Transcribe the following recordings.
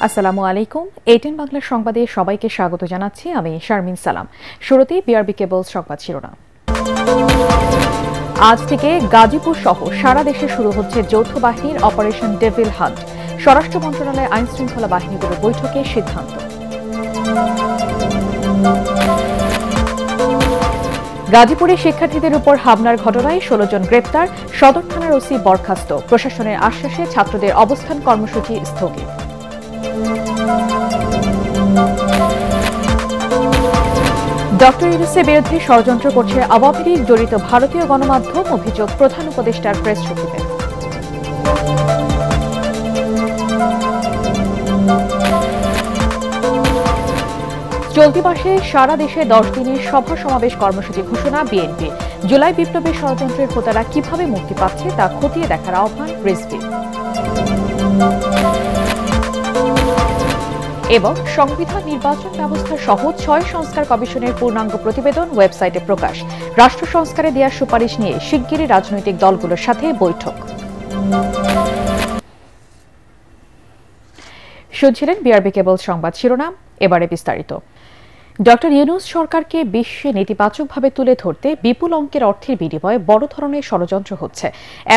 আসসালামু আলাইকুম। এটিএন বাংলার সংবাদে সবাইকে স্বাগত জানাচ্ছি। আমি শারমিন সালাম। শুরুতেই বিআরবি কেবলস সংবাদ শিরোনাম। আজ থেকে গাজীপুর সহ সারা দেশে শুরু হচ্ছে যৌথ বাহিনীর অপারেশন ডেভিল হান্ট। স্বরাষ্ট্র মন্ত্রণালয় আইন শৃঙ্খলা বাহিনীগুলোর বৈঠকে সিদ্ধান্ত। গাজীপুরে শিক্ষার্থীদের উপর হামলার ঘটনায় 16 জন গ্রেপ্তার, সদর থানার ওসি বরখাস্ত। প্রশাসনের আশ্বাসে ছাত্রদের অবস্থান কর্মসূচি স্থগিত। ডক্টর ইউনূসের বিরুদ্ধে ষড়যন্ত্র করছে আওয়ামী লীগ, জড়িত ভারতীয় গণমাধ্যম, অভিযোগ প্রধান উপদেষ্টার প্রেস সচিবের। চলতি মাসে সারা দেশে 10 দিনের সভা সমাবেশ কর্মসূচি ঘোষণা বিএনপি। জুলাই বিপ্লবের ষড়যন্ত্রের হোতারা কিভাবে মুক্তি পাচ্ছে তা খতিয়ে দেখার আহ্বান রিজভীর। এবং সংবিধান, নির্বাচন ব্যবস্থা সহ 6 সংস্কার কমিশনের পূর্ণাঙ্গ প্রতিবেদন ওয়েবসাইটে প্রকাশ। রাষ্ট্র সংস্কারে দেওয়ার সুপারিশ নিয়ে শিগগিরই রাজনৈতিক দলগুলোর সাথে বৈঠক। শুনছিলেন বিআরবি কেবল সংবাদ শিরোনাম, এবারে বিস্তারিত। ডক্টর ইউনূস সরকারকে বিশ্বে নেতিবাচকভাবে তুলে ধরতে বিপুল অঙ্কের অর্থের বিনিময়ে বড় ধরনের ষড়যন্ত্র হচ্ছে,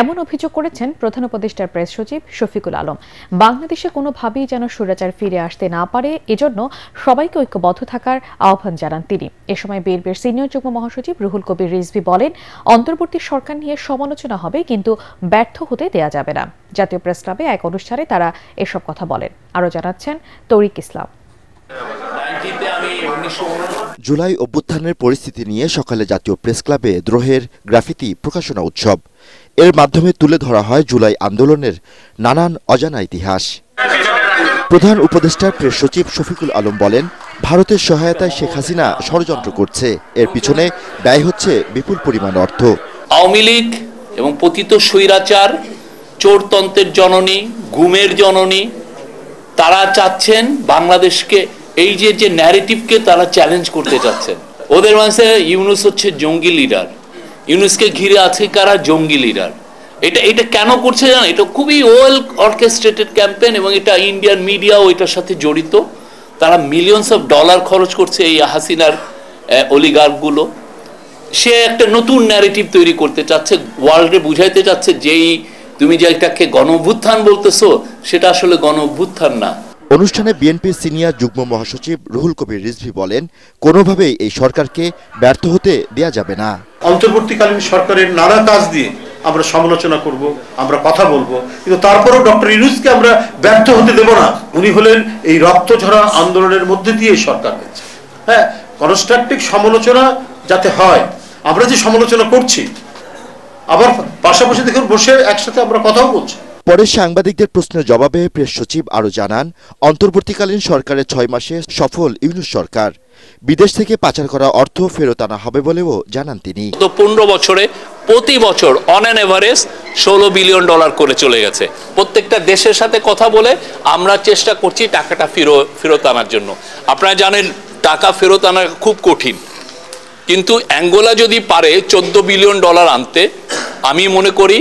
এমন অভিযোগ করেছেন প্রধান উপদেষ্টার প্রেস সচিব শফিকুল আলম। বাংলাদেশে কোনোভাবেই যেন স্বৈরাচার ফিরে আসতে না পারে, এজন্য সবাইকে ঐক্যবদ্ধ থাকার আহ্বান জানান তিনি। এ সময় বিএনপির সিনিয়র যুগ্ম মহাসচিব রুহুল কবির রিজভী বলেন, অন্তর্বর্তী সরকার নিয়ে সমালোচনা হবে, কিন্তু ব্যর্থ হতে দেয়া যাবে না। জাতীয় প্রেস ক্লাবে এক অনুষ্ঠানে তারা এসব কথা বলেন। আরও জানাচ্ছেন তৌরিক ইসলাম। জুলাই অভ্যুত্থানের পরিস্থিতি নিয়ে সকালে জাতীয় প্রেস ক্লাবে দ্রোহের গ্রাফিতি প্রকাশনা উৎসব। এর মাধ্যমে তুলে ধরা হয় জুলাই আন্দোলনের নানান অজানা ইতিহাস। প্রধান উপদেষ্টার প্রেস সচিব শফিকুল আলম বলেন, ভারতের সহায়তায় শেখ হাসিনা ষড়যন্ত্র করছে, এর পিছনে ব্যয় হচ্ছে বিপুল পরিমাণ অর্থ। আওয়ামী লীগ এবং পতিত স্বৈরাচার, চোরতন্ত্রের জননী, গুমের জননী, তারা চাচ্ছেন বাংলাদেশকে, এই যে ন্যারেটিভকে তারা চ্যালেঞ্জ করতে চাচ্ছেন। ওদের মানে ইউনূস হচ্ছে জঙ্গি লিডার, ইউনূসকে ঘিরে আছে কারা জঙ্গি লিডার। এটা কেন করছে জানো? এটা খুবই ওয়েল অর্কেস্ট্রেটেড ক্যাম্পেইন এবং এটা ইন্ডিয়ান মিডিয়াও এটার সাথে জড়িত। তারা মিলিয়নস অফ ডলার খরচ করছে এই হাসিনার অলিগার্কগুলো। সে একটা নতুন ন্যারেটিভ তৈরি করতে চাচ্ছে, ওয়ার্ল্ডে বুঝাইতে চাচ্ছে যেই তুমি যে এটাকে গণ-অভ্যুত্থান বলতেছো, সেটা আসলে গণ-অভ্যুত্থান না। অনুষ্ঠানে বিএনপির সিনিয়র যুগ্ম মহাসচিব রুহুল কবির রিজভী বলেন, কোনোভাবেই এই সরকারকে ব্যর্থ হতে দেয়া যাবে না। অন্তর্বর্তীকালীন সরকারের নানা কাজ দিয়ে আমরা সমালোচনা করব, আমরা কথা বলবো, কিন্তু তারপরেও ডক্টর ইউনূসকে আমরা ব্যর্থ হতে দেব না। উনি হলেন এই রক্তঝরা আন্দোলনের মধ্যে দিয়ে সরকার হয়েছে। হ্যাঁ, কনস্ট্রাকটিভ সমালোচনা যাতে হয়। আমরা যে সমালোচনা করছি, আবার পাশাপাশি দেখুন বসে একসাথে আমরা কথাও বলছি। পরে সাংবাদিকদের প্রশ্নের জবাবে প্রেস সচিব আরও জানান, অন্তর্বর্তীকালীন সরকারের 6 মাসে সফল ইউনূস সরকার। বিদেশ থেকে পাচার করা অর্থ ফেরত আনা হবে বলেও জানান তিনি। 15 বছরে প্রতি বছর অন অ্যান এভারেজ $16 বিলিয়ন করে চলে গেছে। প্রত্যেকটা দেশের সাথে কথা বলে আমরা চেষ্টা করছি টাকাটা ফেরত আনার জন্য। আপনারা জানেন টাকা ফেরত আনা খুব কঠিন, কিন্তু অ্যাঙ্গোলা যদি পারে $14 বিলিয়ন আনতে, আমি মনে করি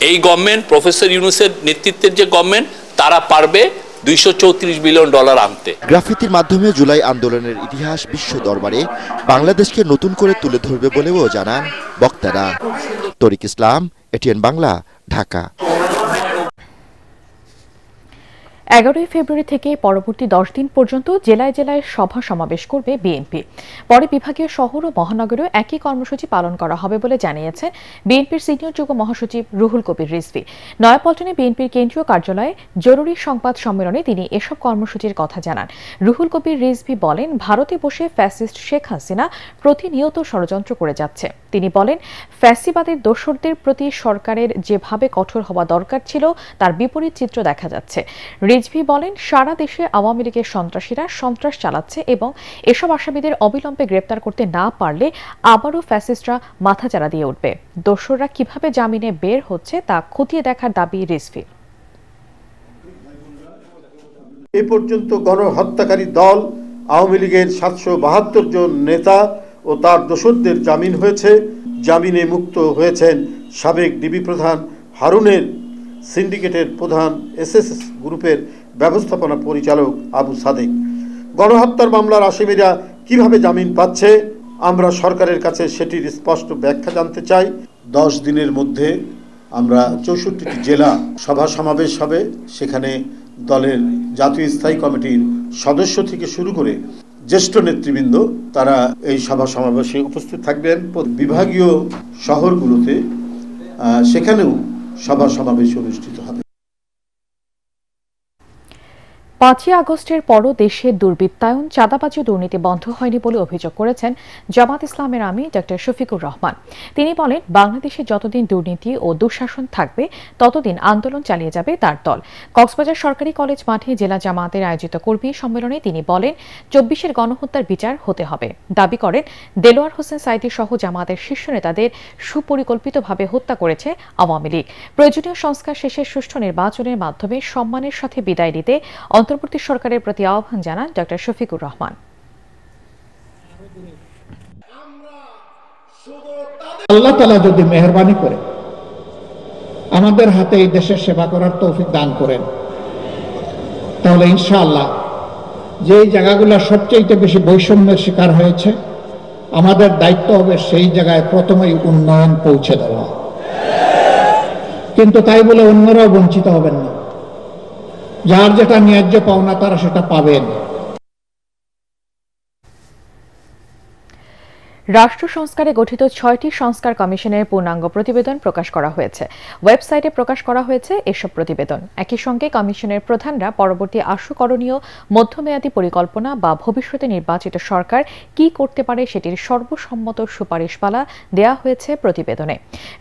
এই গভর্নমেন্ট, প্রফেসর ইউনূসের নেতৃত্বের যে গভর্নমেন্ট, তারা পারবে $234 বিলিয়ন আনতে। গ্রাফিতির মাধ্যমে জুলাই আন্দোলনের ইতিহাস বিশ্ব দরবারে বাংলাদেশকে নতুন করে তুলে ধরবে বলেও জানান বক্তারা। তৌরিক ইসলাম, এটিএন বাংলা, ঢাকা। 11 ফেব্রুয়ারি থেকে পরবর্তী 10 দিন পর্যন্ত জেলায় জেলায় সভা সমাবেশ করবে বিএনপি। পরে বিভাগীয় শহর ও মহানগরেও একই কর্মসূচি পালন করা হবে বলে জানিয়েছেন বিএনপির সিনিয়র যুগ্ম মহাসচিব রুহুল কবির রিজভী। নয়াপল্টনে বিএনপির কেন্দ্রীয় কার্যালয়ে জরুরি সংবাদ সম্মেলনে তিনি এসব কর্মসূচির কথা জানান। রুহুল কবির রিজভী বলেন, ভারতে বসে ফ্যাসিস্ট শেখ হাসিনা প্রতিনিয়ত ষড়যন্ত্র করে যাচ্ছে। তিনি বলেন, ফ্যাসিবাদের দোসরদের প্রতি সরকারের যেভাবে কঠোর হওয়া দরকার ছিল, তার বিপরীত চিত্র দেখা যাচ্ছে। রিজভী বলেন, সারা দেশে আওয়ামী লীগের সন্ত্রাসীরা সন্ত্রাস চালাচ্ছে এবং এসব আসামিদের অবিলম্বে গ্রেপ্তার করতে না পারলে আবারও ফ্যাসিস্টরা মাথাচাড়া দিয়ে উঠবে। দোসররা কিভাবে জামিনে বের হচ্ছে তা খতিয়ে দেখার দাবি রিজভীর। এ পর্যন্ত গণহত্যাকারী দল আওয়ামী লীগের 772 জন নেতা ও তার দোসরদের জামিন হয়েছে। জামিনে মুক্ত হয়েছেন সাবেক ডিবি প্রধান হারুনের, সিন্ডিকেটের প্রধান, এসএস গ্রুপের ব্যবস্থাপনা পরিচালক আবু সাদেক। গণহত্যার মামলার আসামিরা কিভাবে জামিন পাচ্ছে, আমরা সরকারের কাছে সেটির স্পষ্ট ব্যাখ্যা জানতে চাই। 10 দিনের মধ্যে আমরা 64টি জেলা সভা সমাবেশ হবে। সেখানে দলের জাতীয় স্থায়ী কমিটির সদস্য থেকে শুরু করে জ্যেষ্ঠ নেতৃবৃন্দ তারা এই সভা সমাবেশে উপস্থিত থাকবেন। বিভাগীয় শহরগুলোতে সেখানেও সভা সমাবেশ অনুষ্ঠিত হবে। 5ই আগস্টের পরও দেশে দুর্বৃত্তায়ন, চাঁদাবাজি ও দুর্নীতি বন্ধ হয়নি বলে অভিযোগ করেছেন জামাত ইসলামের আমির ডক্টর শফিকুর রহমান। তিনি বলেন, বাংলাদেশে যতদিন দুর্নীতি ও দুঃশাসন থাকবে ততদিন আন্দোলন চালিয়ে যাবে তার দল। কক্সবাজার সরকারি কলেজ মাঠে জেলা জামাতের আয়োজিত কর্মী সম্মেলনে তিনি বলেন, 24-এর গণহত্যার বিচার হতে হবে। দাবি করেন, দেলোয়ার হোসেন সাঈদী সহ জামাতের শীর্ষ নেতাদের সুপরিকল্পিতভাবে হত্যা করেছে আওয়ামী লীগ। প্রয়োজনীয় সংস্কার শেষে সুষ্ঠু নির্বাচনের মাধ্যমে সম্মানের সাথে বিদায় নিতে অন্তর্বর্তী সরকারের প্রতি আহ্বান জানান ডক্টর শফিকুর রহমান। আল্লাহ তাআলা যদি মেহেরবানি করে আমাদের হাতে এই দেশের সেবা করার তৌফিক দান করেন, তাহলে ইনশাআল্লাহ যেই জায়গাগুলো সবচেয়ে বেশি বৈষম্যের শিকার হয়েছে, আমাদের দায়িত্ব হবে সেই জায়গায় প্রথমেই উন্নয়ন পৌঁছে দেওয়া। কিন্তু তাই বলে অন্যরাও বঞ্চিত হবেন না। যার যেটা ন্যায্য পাওনা তারা সেটা পাবেন। রাষ্ট্র সংস্কারে গঠিত 6টি সংস্কার কমিশনের পূর্ণাঙ্গ প্রতিবেদন প্রকাশ করা হয়েছে। ওয়েবসাইটে প্রকাশ করা হয়েছে এসব প্রতিবেদন। একই সঙ্গে কমিশনের প্রধানরা পরবর্তী আশু করণীয় মধ্যমেয়াদী পরিকল্পনা বা ভবিষ্যতে নির্বাচিত সরকার কি করতে পারে সেটির সর্বসম্মত সুপারিশমালা দেয়া হয়েছে প্রতিবেদনে।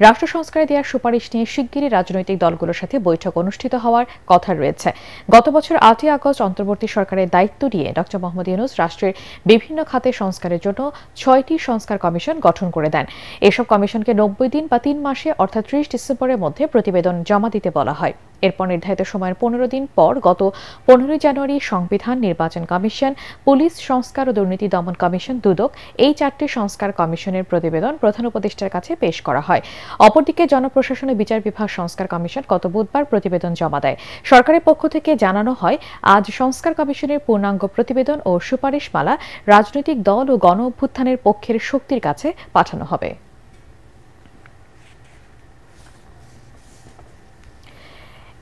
রাষ্ট্র সংস্কারে দেওয়া সুপারিশ নিয়ে শিগগিরই রাজনৈতিক দলগুলোর সাথে বৈঠক অনুষ্ঠিত হওয়ার কথা রয়েছে। গত বছর 8ই আগস্ট অন্তর্বর্তী সরকারের দায়িত্ব নিয়ে ড. মোহাম্মদ ইউনূস রাষ্ট্রের বিভিন্ন খাতে সংস্কারের জন্য 6টি সংস্কার কমিশন গঠন করে দেন। এসব কমিশনকে 90 দিন বা 3 মাসে অর্থাৎ 30 ডিসেম্বরের মধ্যে প্রতিবেদন জমা দিতে বলা হয়। এরপর নির্ধারিত সময়ের 15 দিন পর গত 15 জানুয়ারি সংবিধান, নির্বাচন কমিশন, পুলিশ সংস্কার ও দুর্নীতি দমন কমিশন দুদক এই 4টি সংস্কার কমিশনের প্রতিবেদন প্রধান উপদেষ্টার কাছে পেশ করা হয়। অপরদিকে জনপ্রশাসন ও বিচার বিভাগ সংস্কার কমিশন গত বুধবার প্রতিবেদন জমা দেয়। সরকারের পক্ষ থেকে জানানো হয়, আজ সংস্কার কমিশনের পূর্ণাঙ্গ প্রতিবেদন ও সুপারিশমালা রাজনৈতিক দল ও গণ অভ্যুত্থানের পক্ষের শক্তির কাছে পাঠানো হবে।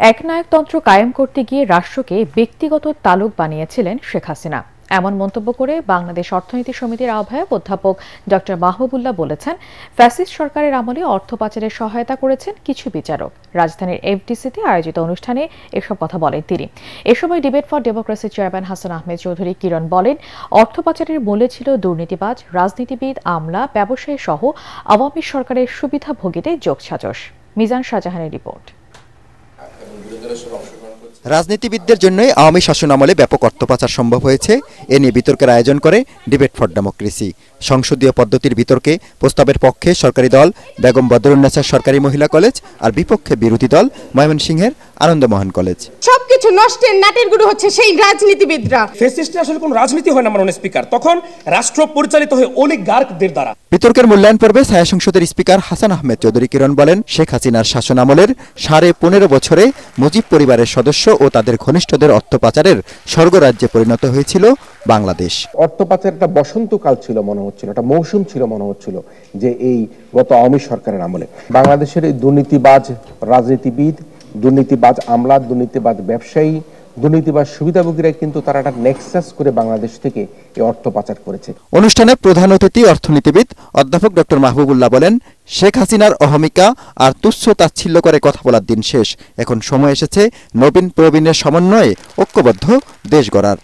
একনায়কতন্ত্র কায়েম করতে গিয়ে রাষ্ট্রকে ব্যক্তিগত তালুক বানিয়েছিলেন শেখ হাসিনা, এমন মন্তব্য করে বাংলাদেশ অর্থনীতি সমিতির আহ্বায়ক অধ্যাপক ড. মাহবুবুল্লাহ বলেছেন, ফ্যাসিস্ট সরকারের আমলে অর্থ পাচারের সহায়তা করেছেন কিছু বিচারক। রাজধানীর এফডিসিতে আয়োজিত অনুষ্ঠানে এসব কথা বলেন তিনি। এ সময় debate for democracy chairman Hasan Ahmed Chowdhury Kiron বলেন, অর্থ পাচারের মূলে ছিল দুর্নীতিবাজ, রাজনীতিবিদ, আমলা, ব্যবসায়ী সহ আওয়ামী সরকারের সুবিধাভোগীদের যোগসাজশ। মিজান শাহজাহানের রিপোর্ট। রাজনীতিবিদদের জন্যই আওয়ামী শাসন আমলে ব্যাপক অর্থ পাচার সম্ভব হয়েছে, এ নিয়ে বিতর্কের আয়োজন করে ডিবেট ফর ডেমোক্রেসি। সংসদীয় পদ্ধতির বিতর্কে প্রস্তাবের পক্ষে সরকারি দল বেগম বদরুন্নেছা সরকারি মহিলা কলেজ আর বিপক্ষে বিরোধী দল ময়মনসিংহের আনন্দমোহন কলেজ। সবকিছু নষ্টের নাটের গুরু হচ্ছে সেই রাজনীতিবিদরা। ফ্যাসিস্টে আসলে কোনো রাজনীতি হয় না মাননীয় স্পিকার, তখন রাষ্ট্র পরিচালিত হয় অলিগার্কদের দ্বারা। বিতর্কের মূল্যায়ন পর্বে ছায়া সংসদের স্পিকার হাসান আহমেদ চৌধুরী কিরণ বলেন, শেখ হাসিনার শাসন আমলের 15.5 বছরে মুজিব পরিবারের সদস্য ও তাদের ঘনিষ্ঠদের অর্থ পাচারের স্বর্গরাজ্যে পরিণত হয়েছিল বাংলাদেশ। অর্থ পাচারের একটা বসন্তকাল ছিল মনে হচ্ছিল, একটা মৌসুম ছিল মনে হচ্ছিল যে এই গত আওয়ামী সরকারের আমলে বাংলাদেশের এই দুর্নীতিবাজ রাজনীতিবিদ, দুর্নীতিবাজ আমলা, দুর্নীতিবাজ ব্যবসায়ী, দুর্নীতিবাজ সুবিধাভোগীরা কিন্তু তারা একটা নেক্সাস করে বাংলাদেশ থেকে এই অর্থ পাচার করেছে। অনুষ্ঠানে প্রধান অতিথি অর্থনীতিবিদ অধ্যাপক ড. মাহবুবুল্লাহ বলেন, শেখ হাসিনার অহমিকা আর তুচ্ছ তাচ্ছিল্য করে কথা বলার দিন শেষ। এখন সময় এসেছে নবীন প্রবীণের সমন্বয়ে ঐক্যবদ্ধ দেশ গড়ার।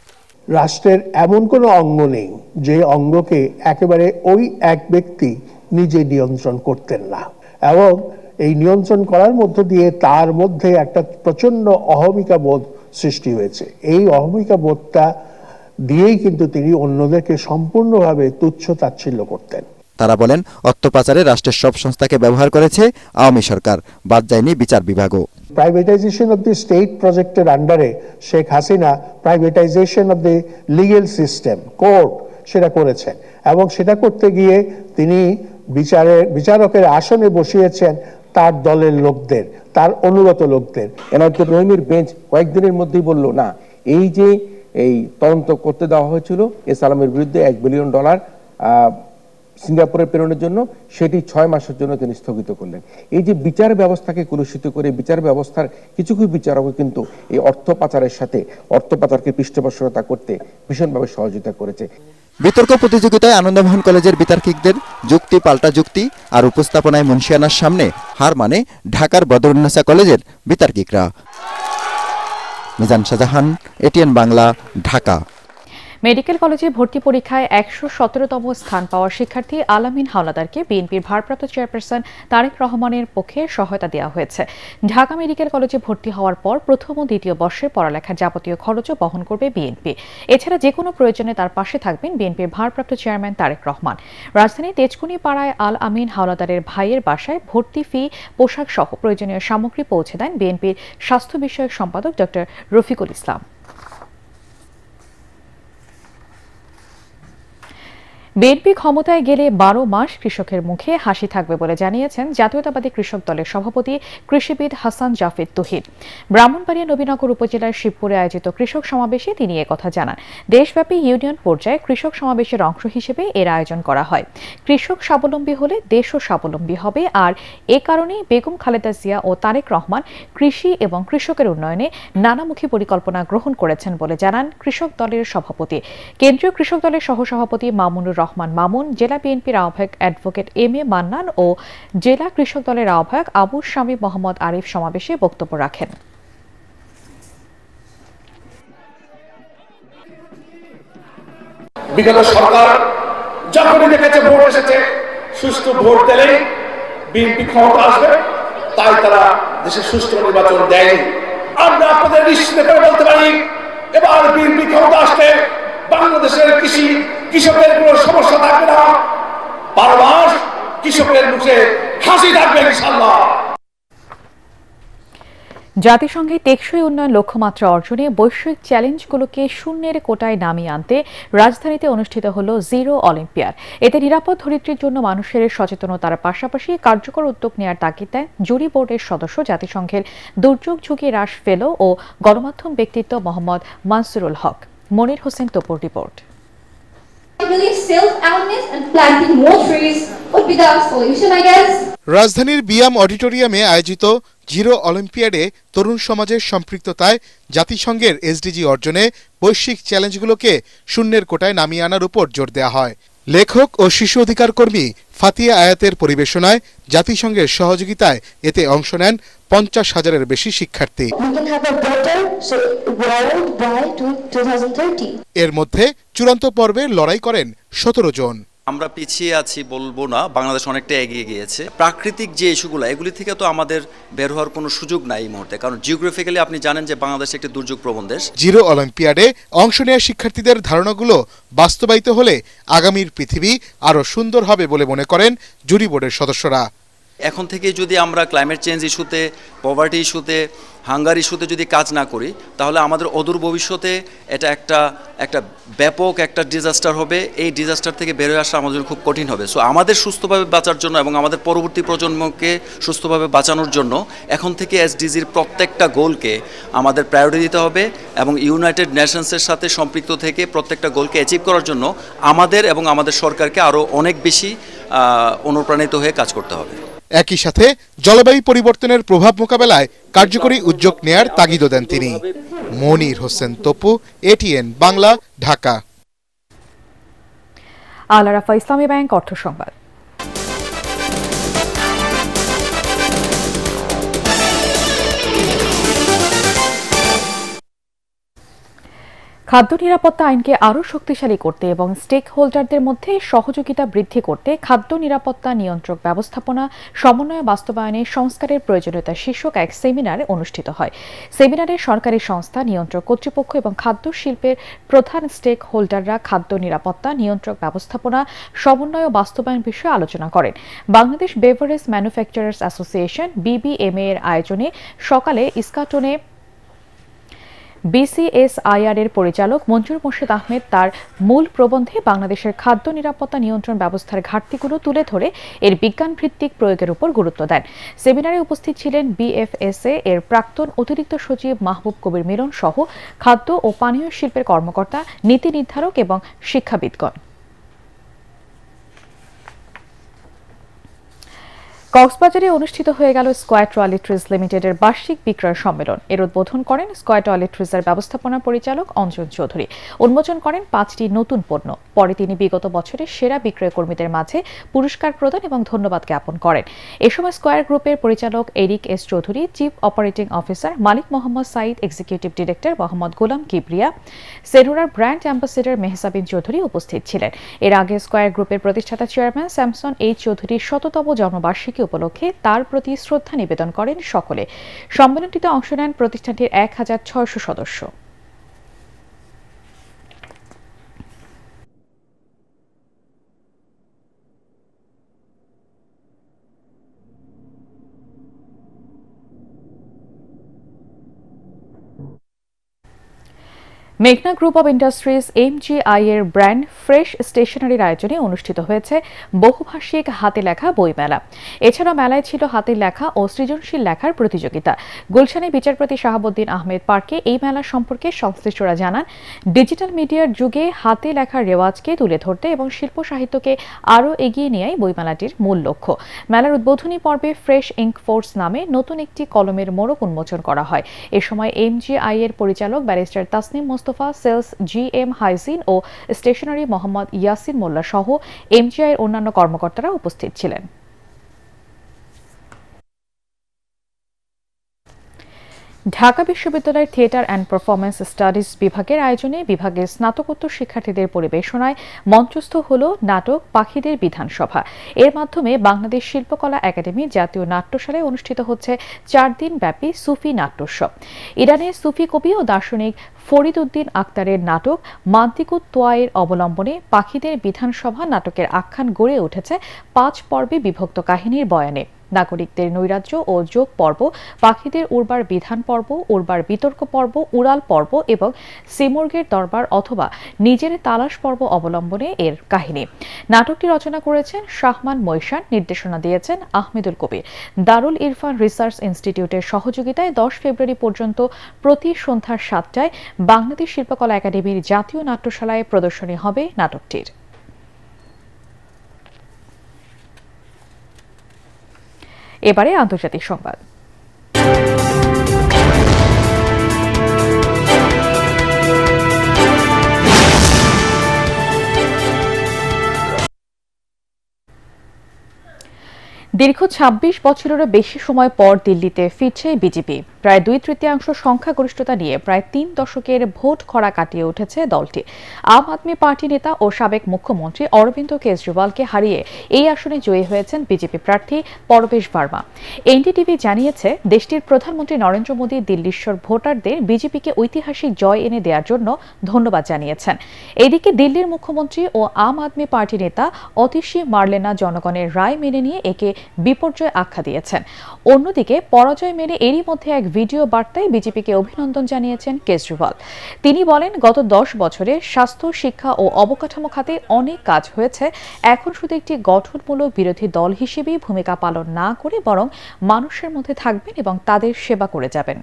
রাষ্ট্রের এমন কোনো অঙ্গ নেই যে অঙ্গকে একেবারে ওই এক ব্যক্তি নিজে নিয়ন্ত্রণ করতেন না, এবং এই নিয়ন্ত্রণ করার মধ্য দিয়ে তার মধ্যে একটা প্রচন্ড অহমিকা বোধ সৃষ্টি হয়েছে। এই অহমিকা বোধটা দিয়েই কিন্তু তিনি অন্যদেরকে সম্পূর্ণভাবে তুচ্ছ তাচ্ছিল্য করতেন। তারা বলেন, অর্থ পাচারে রাষ্ট্রের সব সংস্থাকে ব্যবহার করেছে আওয়ামী সরকার, বাদ যায়নি বিচার বিভাগও। প্রাইভেটাইজেশন অফ দি স্টেট প্রজেক্টের আন্ডারে Sheikh Hasina privatisation of the legal system, court, সেটা করেছেন, এবং সেটা করতে গিয়ে তিনি বিচারকের আসনে বসিয়েছেন তার দলের লোকদের, তার অনুগত লোকদের। এনায়েতুর রহিমের বেঞ্চ কয়েকদিনের মধ্যেই বলল না, এই যে এই তদন্ত করতে দেওয়া হয়েছিল এস আলমের বিরুদ্ধে $1 বিলিয়ন সিঙ্গাপুরে প্রেরণের জন্য, সেটি 6 মাসের জন্য তিনি স্থগিত করলেন। এই যে বিচার ব্যবস্থাকে কলুষিত করে বিচার ব্যবস্থার কিছু কিছু বিচারক কিন্তু এই অর্থ পাচারের সাথে অর্থ পাচারকে পৃষ্ঠপোষকতা করতে ভীষণভাবে সহযোগিতা করেছে। বিতর্ক প্রতিযোগিতায় আনন্দমোহন কলেজের বিতার্কিকদের যুক্তি পাল্টা যুক্তি আর উপস্থাপনায় মুন্সিয়ানার সামনে হার মানে ঢাকার বদরুন্নেসা কলেজের বিতার্কিকরা। মিজান শাহজাহান, এটিএন বাংলা, ঢাকা। মেডিকেল কলেজে ভর্তি পরীক্ষায় 117তম স্থান পাওয়া শিক্ষার্থী আলামিন হাওলাদারকে বিএনপির ভারপ্রাপ্ত চেয়ারপারসন তারেক রহমানের পক্ষে সহায়তা দেওয়া হয়েছে। ঢাকা মেডিকেল কলেজে ভর্তি হওয়ার পর প্রথম ও দ্বিতীয় বর্ষের পড়ালেখার যাবতীয় খরচও বহন করবে বিএনপি। এছাড়া যে কোনো প্রয়োজনে তার পাশে থাকবেন বিএনপির ভারপ্রাপ্ত চেয়ারম্যান তারেক রহমান। রাজধানী তেজকুনি পাড়ায় আল আমিন হাওলাদারের ভাইয়ের বাসায় ভর্তি ফি, পোশাক সহ প্রয়োজনীয় সামগ্রী পৌঁছে দেন বিএনপির স্বাস্থ্য বিষয়ক সম্পাদক ডক্টর রফিকুল ইসলাম। বিএনপি ক্ষমতায় গেলে 12 মাস কৃষকের মুখে হাসি থাকবে বলে জানিয়েছেন জাতীয়তাবাদী কৃষক দলের সভাপতি কৃষিবিদ হাসান জাফিদ তুহিন। ব্রাহ্মণবাড়িয়া নবীনগর উপজেলার শিবপুরে আয়োজিত কৃষক সমাবেশে তিনি একথা জানান। দেশব্যাপী ইউনিয়ন পর্যায়ে কৃষক সমাবেশের অংশ হিসেবে এর আয়োজন করা হয়। কৃষক স্বাবলম্বী হলে দেশও স্বাবলম্বী হবে, আর এ কারণেই বেগম খালেদা জিয়া ও তারেক রহমান কৃষি এবং কৃষকের উন্নয়নে নানামুখী পরিকল্পনা গ্রহণ করেছেন বলে জানান কৃষক দলের সভাপতি। কেন্দ্রীয় কৃষক দলের সহসভাপতি মামুনুর রহমান মামুন, জেলা বিএনপির আহ্বায়ক অ্যাডভোকেট এম এ মান্নান ও জেলা কৃষক দলের আহ্বায়ক আবু শামী মোহাম্মদ আরিফ সমাবেশে বক্তব্য রাখেন। বিগত সরকার যখনই দেখেছে ভোট এসেছে, সুষ্ঠু ভোট দিলেই বিএনপি ক্ষমতা আসবে, তাই তারা দেশে সুষ্ঠু নির্বাচন দেয়নি। আমরা আপনাদের নিশ্চিত করে বলতে পারি, এবার বিএনপি ক্ষমতা আসলে বাংলাদেশের কৃষকের কোনো সমস্যা থাকবে না। 12 মাস কৃষকের মুখে হাসি থাকবে ইনশাআল্লাহ। জাতিসংঘের টেকসই উন্নয়ন লক্ষ্যমাত্রা অর্জনে বৈশ্বিক চ্যালেঞ্জগুলোকে শূন্যের কোটায় নামিয়ে আনতে রাজধানীতে অনুষ্ঠিত হল জিরো অলিম্পিয়াড। এতে নিরাপদ ধরিত্রীর জন্য মানুষের সচেতনতার পাশাপাশি কার্যকর উদ্যোগ নেওয়ার তাগিদ দেন জুরি বোর্ডের সদস্য জাতিসংঘের দুর্যোগ ঝুঁকি হ্রাস ফেলো ও গণমাধ্যম ব্যক্তিত্ব মোহাম্মদ মানসুরুল হক। মনির হোসেন তপুর রিপোর্ট। রাজধানীর বিয়াম অডিটোরিয়ামে আয়োজিত জিরো অলিম্পিয়াডে তরুণ সমাজের সম্পৃক্ততায় জাতিসংঘের এসডিজি অর্জনে বৈশ্বিক চ্যালেঞ্জগুলোকে শূন্যের কোটায় নামিয়ে আনার উপর জোর দেওয়া হয়। লেখক ও শিশু অধিকার কর্মী ফাতিয়া আয়াতের পরিবেশনায় জাতিসংঘের সহযোগিতায় এতে অংশ নেন 50,000-এর বেশি শিক্ষার্থী। এর মধ্যে চূড়ান্ত পর্বে লড়াই করেন 17 জন। আমরা পিছিয়ে আছি বলবো না, বাংলাদেশ অনেকটা এগিয়ে গিয়েছে। প্রাকৃতিক যে ইস্যুগুলো, এগুলি থেকে তো আমাদের বের হওয়ার কোনো সুযোগ নাই এই মুহূর্তে, কারণ জিওগ্রাফিক্যালি আপনি জানেন যে বাংলাদেশ একটি দুর্যোগ প্রবণ দেশ। জিরো অলিম্পিয়াডে অংশ নেওয়া শিক্ষার্থীদের ধারণাগুলো বাস্তবায়িত হলে আগামীর পৃথিবী আরও সুন্দর হবে বলে মনে করেন জুরি বোর্ডের সদস্যরা। এখন থেকে যদি আমরা ক্লাইমেট চেঞ্জ ইস্যুতে, পভার্টি ইস্যুতে, হাঙ্গার ইস্যুতে যদি কাজ না করি, তাহলে আমাদের অদূর ভবিষ্যতে এটা একটা ব্যাপক একটা ডিজাস্টার হবে। এই ডিজাস্টার থেকে বের হয়ে আসা আমাদের খুব কঠিন হবে। সো আমাদের সুস্থভাবে বাঁচার জন্য এবং আমাদের পরবর্তী প্রজন্মকে সুস্থভাবে বাঁচানোর জন্য এখন থেকে এসডিজির প্রত্যেকটা গোলকে আমাদের প্রায়োরিটি দিতে হবে এবং ইউনাইটেড নেশনসের সাথে সম্পৃক্ত থেকে প্রত্যেকটা গোলকে অ্যাচিভ করার জন্য আমাদের এবং আমাদের সরকারকে আরও অনেক বেশি অনুপ্রাণিত হয়ে কাজ করতে হবে। একই সাথে জলবায়ু পরিবর্তনের প্রভাব মোকাবেলায় কার্যকরী উদ্যোগ নেয়ার তাগিদও দেন তিনি। মনির হোসেন তপু, এটিএন বাংলা, ঢাকা। আল আরাফা ইসলামী ব্যাংক অর্থ সংবাদ। খাদ্য নিরাপত্তা আইনকে আরও শক্তিশালী করতে এবং স্টেক হোল্ডারদের মধ্যে সহযোগিতা বৃদ্ধি করতে খাদ্য নিরাপত্তা নিয়ন্ত্রক ব্যবস্থাপনা সমন্বয় বাস্তবায়নে সংস্কারের প্রয়োজনীয়তা শীর্ষক এক সেমিনার অনুষ্ঠিত হয়। সেমিনারে সরকারি সংস্থা, নিয়ন্ত্রক কর্তৃপক্ষ এবং খাদ্য শিল্পের প্রধান স্টেক হোল্ডাররা খাদ্য নিরাপত্তা নিয়ন্ত্রক ব্যবস্থাপনা সমন্বয় ও বাস্তবায়ন বিষয়ে আলোচনা করেন। Bangladesh beverage manufacturers association BBMA এর আয়োজনে সকালে ইস্কাটনে BCSIR এর পরিচালক মঞ্জুর মোর্শেদ আহমেদ তার মূল প্রবন্ধে বাংলাদেশের খাদ্য নিরাপত্তা নিয়ন্ত্রণ ব্যবস্থার ঘাটতিগুলো তুলে ধরে এর বিজ্ঞানভিত্তিক প্রয়োগের উপর গুরুত্ব দেন। সেমিনারে উপস্থিত ছিলেন BFSA এর প্রাক্তন অতিরিক্ত সচিব মাহবুব কবির মিলন সহ খাদ্য ও পানীয় শিল্পের কর্মকর্তা, নীতি নির্ধারক এবং শিক্ষাবিদগণ। কক্সবাজারে অনুষ্ঠিত হয়ে গেল স্কয়ার টয়লেট্রিজ লিমিটেডের বার্ষিক বিক্রয় সম্মেলন। এর উদ্বোধন করেন স্কয়ার টয়লেট্রিজের ব্যবস্থাপনা পরিচালক অঞ্জন চৌধুরী। উন্মোচন করেন 5টি নতুন পণ্য। পরে তিনি বিগত বছরের সেরা বিক্রয় কর্মীদের মাঝে পুরস্কার প্রদান এবং ধন্যবাদ জ্ঞাপন করেন। এ সময় স্কয়ার গ্রুপের পরিচালক Eric S Chowdhury, chief operating officer Malik Mohammad Sayeed, executive director Mohammad Golam Kibria, সেনুরার ব্র্যান্ড অ্যাম্বাসেডর মেহসাবিন চৌধুরী উপস্থিত ছিলেন। এর আগে স্কয়ার গ্রুপের প্রতিষ্ঠাতা চেয়ারম্যান স্যামসন এইচ চৌধুরীর 100তম জন্মবার্ষিকী উপলক্ষে তার প্রতি শ্রদ্ধা নিবেদন করেন সকলে। সম্মেলনটিতে অংশ নেন প্রতিষ্ঠানটির 1600 সদস্য। মেঘনা গ্রুপ অব ইন্ডাস্ট্রিজ MGI এর ব্র্যান্ড ফ্রেশ স্টেশনারির আয়োজনে অনুষ্ঠিত হয়েছে বহুভাষিক হাতে লেখা বইমেলা। এছাড়া মেলায় ছিল হাতের লেখা ও সৃজনশীল লেখার প্রতিযোগিতা। গুলশানে বিচারপতি শাহাবুদ্দিন আহমেদ পার্কে এই মেলা সম্পর্কে সংশ্লিষ্টরা জানান, ডিজিটাল মিডিয়ার যুগে হাতে লেখার রেওয়াজকে তুলে ধরতে এবং শিল্প সাহিত্যকে আরও এগিয়ে নেয়াই বইমেলাটির মূল লক্ষ্য। মেলার উদ্বোধনী পর্বে ফ্রেশ ইঙ্ক ফোর্স নামে নতুন একটি কলমের মোড়ক উন্মোচন করা হয়। এ সময় MGI এর পরিচালক barrister Tasnim Mostafa, sales GM hygiene ও স্টেশনারি মোহাম্মদ ইয়াসিন মোল্লা সহ MGI এর অন্যান্য কর্মকর্তারা উপস্থিত ছিলেন। ঢাকা বিশ্ববিদ্যালয়ের থিয়েটার অ্যান্ড পারফরমেন্স স্টাডিজ বিভাগের আয়োজনে বিভাগের স্নাতকোত্তর শিক্ষার্থীদের পরিবেশনায় মঞ্চস্থ হল নাটক পাখিদের বিধানসভা। এর মাধ্যমে বাংলাদেশ শিল্পকলা একাডেমি জাতীয় নাট্যশালায় অনুষ্ঠিত হচ্ছে 4 দিন ব্যাপী সুফি নাট্যোৎসব। ইরানের সুফি কবি ও দার্শনিক ফরিদ উদ্দিন আক্তারের নাটক মান্তিকুত তোয়ায়ের অবলম্বনে পাখিদের বিধানসভা নাটকের আখ্যান গড়ে উঠেছে 5 পর্বে বিভক্ত কাহিনীর বয়ানে। নাগরিকদের নৈরাজ্য ও যোগ পর্ব, পাখিদের উর্বার বিধান পর্ব, উর্বার বিতর্ক পর্ব, উড়াল পর্ব এবং সিমুর্গের দরবার অথবা নিজের তালাশ পর্ব অবলম্বনে এর কাহিনী। নাটকটি রচনা করেছেন শাহমান মৈশান, নির্দেশনা দিয়েছেন আহমেদুল কবির। দারুল ইরফান রিসার্চ ইনস্টিটিউটের সহযোগিতায় 10 ফেব্রুয়ারি পর্যন্ত প্রতি সন্ধ্যা 7টায় বাংলাদেশ শিল্পকলা একাডেমির জাতীয় নাট্যশালায় প্রদর্শনী হবে নাটকটির। এবারে আন্তর্জাতিক সংবাদ। দীর্ঘ 26 বছরেরও বেশি সময় পর দিল্লিতে ফিরছে বিজেপি। প্রায় 2/3 সংখ্যাগরিষ্ঠতা নিয়ে প্রায় 3 দশকের ভোট খরা কাটিয়ে উঠেছে দলটি। আম আদমি পার্টি নেতা ও সাবেক মুখ্যমন্ত্রী অরবিন্দ কেজরিওয়ালকে হারিয়ে এই আসনে জয়ী হয়েছেন বিজেপি প্রার্থী পরবেশ ভার্মা। এনডিটিভি জানিয়েছে, দেশটির প্রধানমন্ত্রী নরেন্দ্র মোদী দিল্লিশ্বর ভোটারদের বিজেপিকে ঐতিহাসিক জয় এনে দেওয়ার জন্য ধন্যবাদ জানিয়েছেন। এদিকে দিল্লির মুখ্যমন্ত্রী ও আম আদমি পার্টি নেতা অতিশী মার্লেনা জনগণের রায় মেনে নিয়ে একে বিপর্যয় আখ্যা দিয়েছেন। অন্যদিকে পরাজয় মেনে এরই মধ্যে এক ভিডিও বার্তায় বিজেপিকে অভিনন্দন জানিয়েছেন কেজরিওয়াল। তিনি বলেন, গত 10 বছরে স্বাস্থ্য, শিক্ষা ও অবকাঠামো খাতে অনেক কাজ হয়েছে। এখন শুধু একটি গঠনমূলক বিরোধী দল হিসেবেই ভূমিকা পালন না করে বরং মানুষের মধ্যে থাকবেন এবং তাদের সেবা করে যাবেন।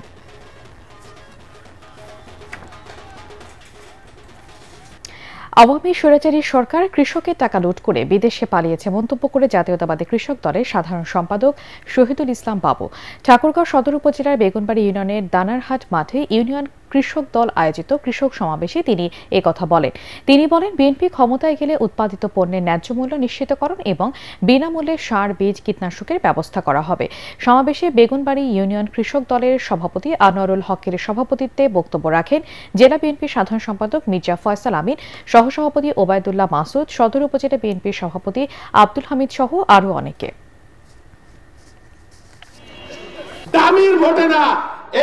আওয়ামী স্বৈরাচারী সরকার কৃষকের টাকা লুট করে বিদেশে পালিয়েছে মন্তব্য করে জাতীয়তাবাদী কৃষক দলের সাধারণ সম্পাদক শহীদুল ইসলাম বাবু ঠাকুরগাঁও সদর উপজেলার বেগুনবাড়ি ইউনিয়নের দানারহাট মাঠে ইউনিয়ন কৃষক দল আয়োজিত কৃষক সমাবেশে তিনি একথা বলেন। তিনি বলেন, বিএনপি ক্ষমতায় গেলে উৎপাদিত পণ্যের ন্যায্য মূল্য নিশ্চিতকরণ এবং বিনামূল্যে সার, বীজ, কীটনাশকের ব্যবস্থা করা হবে। সমাবেশে বেগুনবাড়ি ইউনিয়ন কৃষক দলের সভাপতি আনোয়ারুল হকের সভাপতিত্বে বক্তব্য রাখেন জেলা বিএনপির সাধারণ সম্পাদক মির্জা ফয়সাল আমিন, সহসভাপতি ওবায়দুল্লাহ মাসুদ, সদর উপজেলা বিএনপির সভাপতি আব্দুল হামিদ সহ আরও অনেকে। দামির ভোটে না,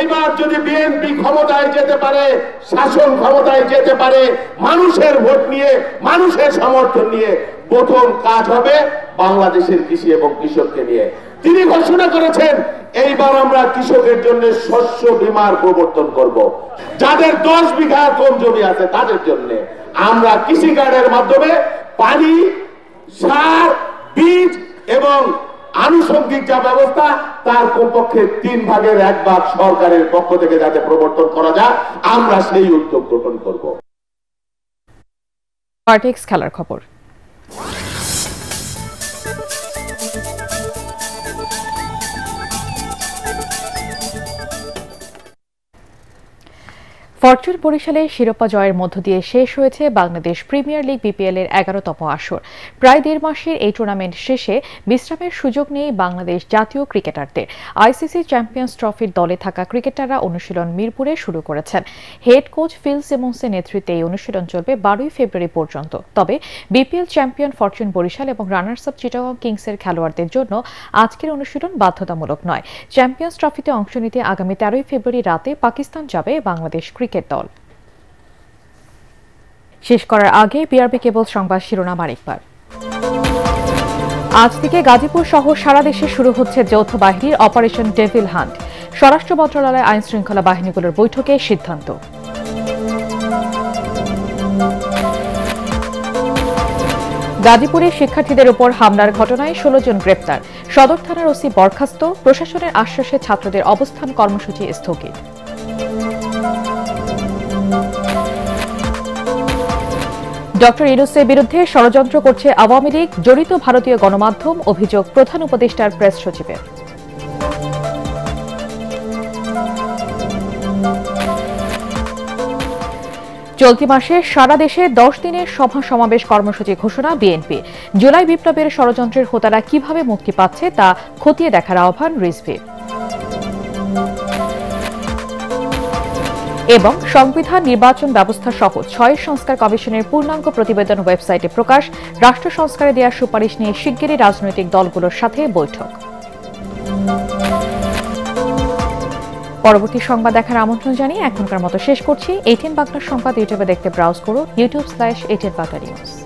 এবার যদি বিএনপি ক্ষমতায় যেতে পারে, শাসন ক্ষমতায় যেতে পারে, মানুষের ভোট নিয়ে, মানুষের সমর্থন নিয়ে, প্রথম কাজ হবে বাংলাদেশের কৃষি এবং কৃষককে নিয়ে। তিনি ঘোষণা করেছেন এইবার আমরা কৃষকের জন্য শস্য বীমার প্রবর্তন করব। যাদের 10 বিঘা কম জমি আছে তাদের জন্য আমরা কৃষি কার্ডের মাধ্যমে পানি, সার, বীজ এবং আনুষঙ্গিক যা ব্যবস্থা তার কমপক্ষে 3 ভাগের 1 ভাগ সরকারের পক্ষ থেকে যাতে প্রবর্তন করা যায় আমরা সেই উদ্যোগ গ্রহণ করব। পার্টিক্স খেলার খবর। ফরচুন বরিশালে শিরোপা জয়ের মধ্য দিয়ে শেষ হয়েছে বাংলাদেশ প্রিমিয়ার লিগ বিপিএল এর 11তম আসর। প্রায় 1.5 মাসের এই টুর্নামেন্ট শেষে বিশ্রামের সুযোগ নেই বাংলাদেশ জাতীয় ক্রিকেটারদের। আইসিসি চ্যাম্পিয়ন্স ট্রফির দলে থাকা ক্রিকেটাররা অনুশীলন মিরপুরে শুরু করেছেন। হেড কোচ ফিল সিমন্সের নেতৃত্বে এই অনুশীলন চলবে 12 ফেব্রুয়ারি পর্যন্ত। তবে বিপিএল চ্যাম্পিয়ন ফরচুন বরিশাল এবং রানার্স আপ চিটাগং কিংসের খেলোয়াড়দের জন্য আজকের অনুশীলন বাধ্যতামূলক নয়। চ্যাম্পিয়ন্স ট্রফিতে অংশ নিতে আগামী 13 ফেব্রুয়ারি রাতে পাকিস্তান যাবে বাংলাদেশ ক্রিকেট দল। শেষ করার আগে বিআরবি কেবল সংবাদ শিরোনাম আরেকবার। আজ থেকে গাজীপুর সহ সারা দেশে শুরু হচ্ছে যৌথ বাহিনীর অপারেশন ডেভিল হান্ট। স্বরাষ্ট্র মন্ত্রণালয় আইন শৃঙ্খলা বাহিনীগুলোর বৈঠকে সিদ্ধান্ত। গাজীপুরে শিক্ষার্থীদের উপর হামলার ঘটনায় 16 জন গ্রেপ্তার। সদর থানার ওসি বরখাস্ত। প্রশাসনের আশ্বাসে ছাত্রদের অবস্থান কর্মসূচি স্থগিত। ডক্টর ইউনূসের বিরুদ্ধে ষড়যন্ত্র করছে আওয়ামী লীগ, জড়িত ভারতীয় গণমাধ্যম, অভিযোগ প্রধান উপদেষ্টার প্রেস সচিবের। চলতি মাসে সারা দেশে 10 দিনের সভা সমাবেশ কর্মসূচি ঘোষণা বিএনপি। জুলাই বিপ্লবের ষড়যন্ত্রের হোতারা কিভাবে মুক্তি পাচ্ছে তা খতিয়ে দেখার আহ্বান রিজভির। এবং সংবিধান, নির্বাচন ব্যবস্থা সহ 6 সংস্কার কমিশনের পূর্ণাঙ্গ প্রতিবেদন ওয়েবসাইটে প্রকাশ। রাষ্ট্র সংস্কারে দেওয়ার সুপারিশ নিয়ে শিগগিরই রাজনৈতিক দলগুলোর সাথে বৈঠক। পরবর্তী সংবাদ দেখার আমন্ত্রণ জানিয়ে এখনকার মতো শেষ করছি। ATN বাংলা সংবাদ ইউটিউবে দেখতে ব্রাউজ করুন youtube/ATN Bangla News।